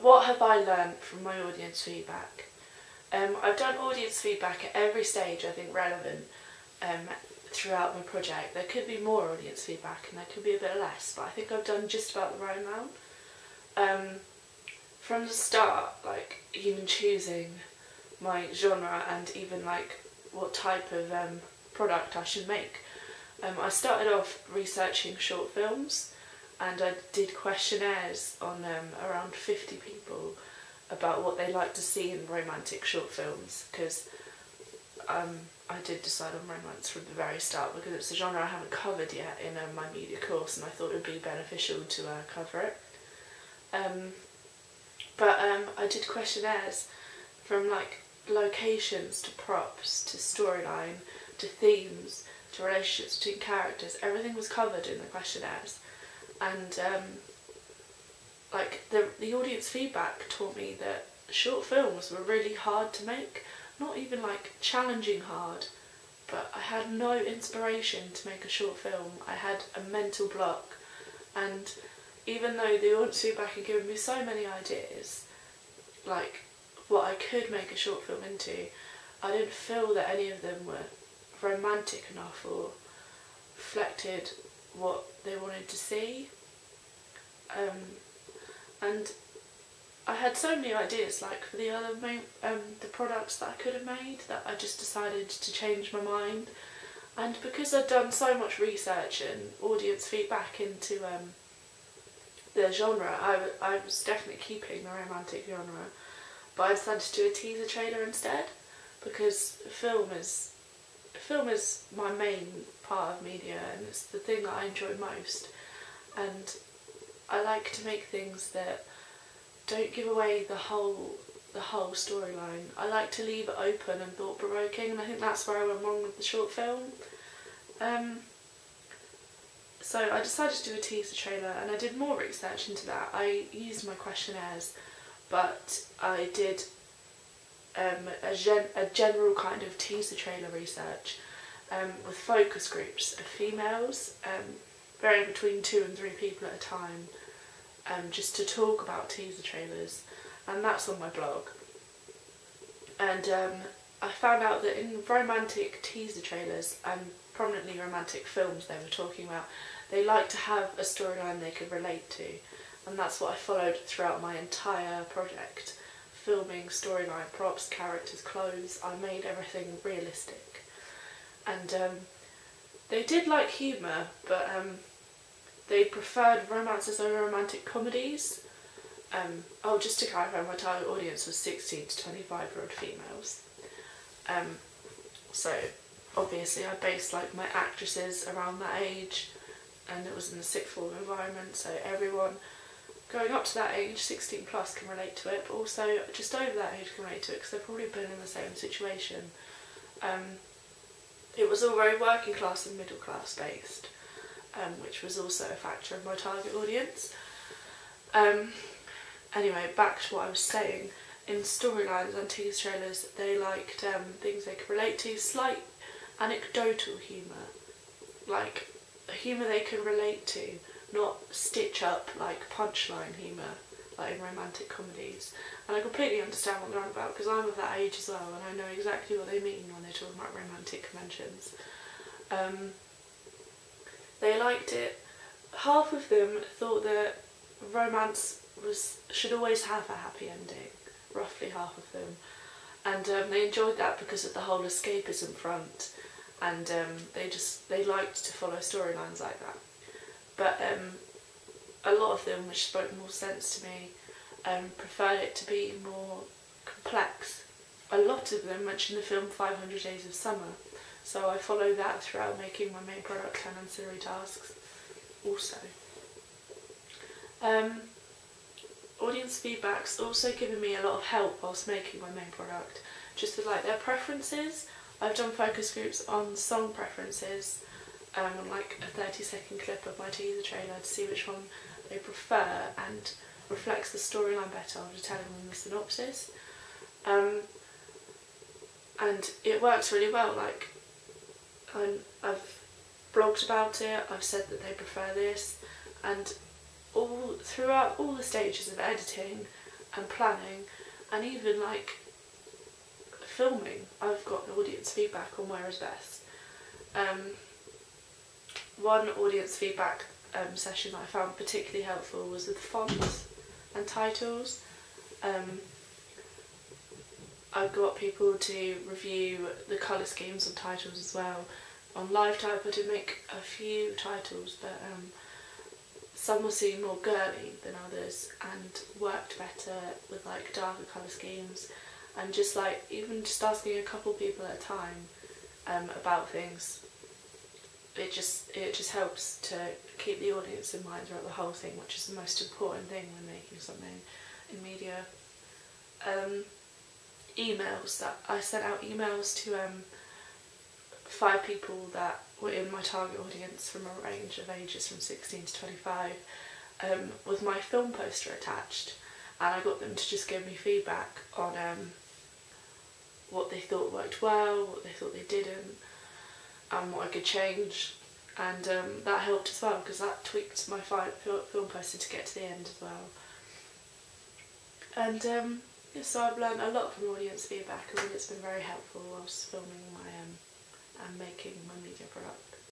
What have I learned from my audience feedback? I've done audience feedback at every stage I think relevant throughout my project. There could be more audience feedback and there could be a bit less, but I think I've done just about the right amount. From the start, like even choosing my genre and even like what type of product I should make. I started off researching short films and I did questionnaires on around 50 people about what they like to see in romantic short films, because I did decide on romance from the very start because it's a genre I haven't covered yet in my media course, and I thought it would be beneficial to cover it. But I did questionnaires from like locations to props to storyline to themes to relationships between characters. Everything was covered in the questionnaires, and like the audience feedback taught me that short films were really hard to make. Not even like challenging hard, but I had no inspiration to make a short film. I had a mental block, and even though the audience feedback had given me so many ideas, like what I could make a short film into, I didn't feel that any of them were romantic enough or reflected what they wanted to see. And I had so many ideas, like for the other the products that I could have made, that I just decided to change my mind. And because I'd done so much research and audience feedback into the genre, I was definitely keeping the romantic genre, but I decided to do a teaser trailer instead, because film is my main part of media and it's the thing that I enjoy most, and I like to make things that don't give away the whole storyline. I like to leave it open and thought-provoking, and I think that's where I went wrong with the short film. So I decided to do a teaser trailer, and I did more research into that. I used my questionnaires, but I did a general kind of teaser trailer research with focus groups of females, varying between 2 and 3 people at a time, just to talk about teaser trailers, and that's on my blog. And I found out that in romantic teaser trailers, and prominently romantic films they were talking about, they like to have a storyline they could relate to, and that's what I followed throughout my entire project. Filming, storyline, props, characters, clothes, I made everything realistic. And they did like humour, but they preferred romances over romantic comedies. Oh, just to clarify, my target audience was 16 to 25-year-old females. So obviously I based like my actresses around that age, and it was in the sixth form environment, so everyone going up to that age, 16 plus, can relate to it, but also just over that age can relate to it because they've probably been in the same situation. It was all very working class and middle class based, which was also a factor of my target audience. Anyway, back to what I was saying. In storylines and teaser trailers, they liked things they could relate to, slight anecdotal humour, like humour they could relate to, not stitch up like punchline humour like in romantic comedies. And I completely understand what they're on about because I'm of that age as well, and I know exactly what they mean when they're talking about romantic conventions. They liked it. Half of them thought that romance should always have a happy ending, roughly half of them, and they enjoyed that because of the whole escapism front, and they liked to follow storylines like that. But a lot of them, which spoke more sense to me, preferred it to be more complex. A lot of them mentioned the film 500 Days of Summer, so I followed that throughout making my main product and ancillary tasks also. Audience feedback's also given me a lot of help whilst making my main product, just with like their preferences. I've done focus groups on song preferences, on like a 30-second clip of my teaser trailer to see which one they prefer and reflects the storyline better after telling them the synopsis. And it works really well. Like, I've blogged about it, I've said that they prefer this, and throughout all the stages of editing, and planning, and even like filming. I've got audience feedback on where is best. One audience feedback session that I found particularly helpful was with fonts and titles. I got people to review the colour schemes on titles as well. On LiveType I did make a few titles, but some were seen more girly than others and worked better with like darker colour schemes, and just like even just asking a couple people at a time about things, it just helps to keep the audience in mind throughout the whole thing, which is the most important thing when making something in media. Emails, that I sent out emails to 5 people that were in my target audience from a range of ages from 16 to 25, with my film poster attached, and I got them to just give me feedback on what they thought worked well, what they thought they didn't, and what I could change, and that helped as well because that tweaked my film poster to get to the end as well. And yeah, so I've learned a lot from audience feedback. I think it's been very helpful whilst filming my and making my media product.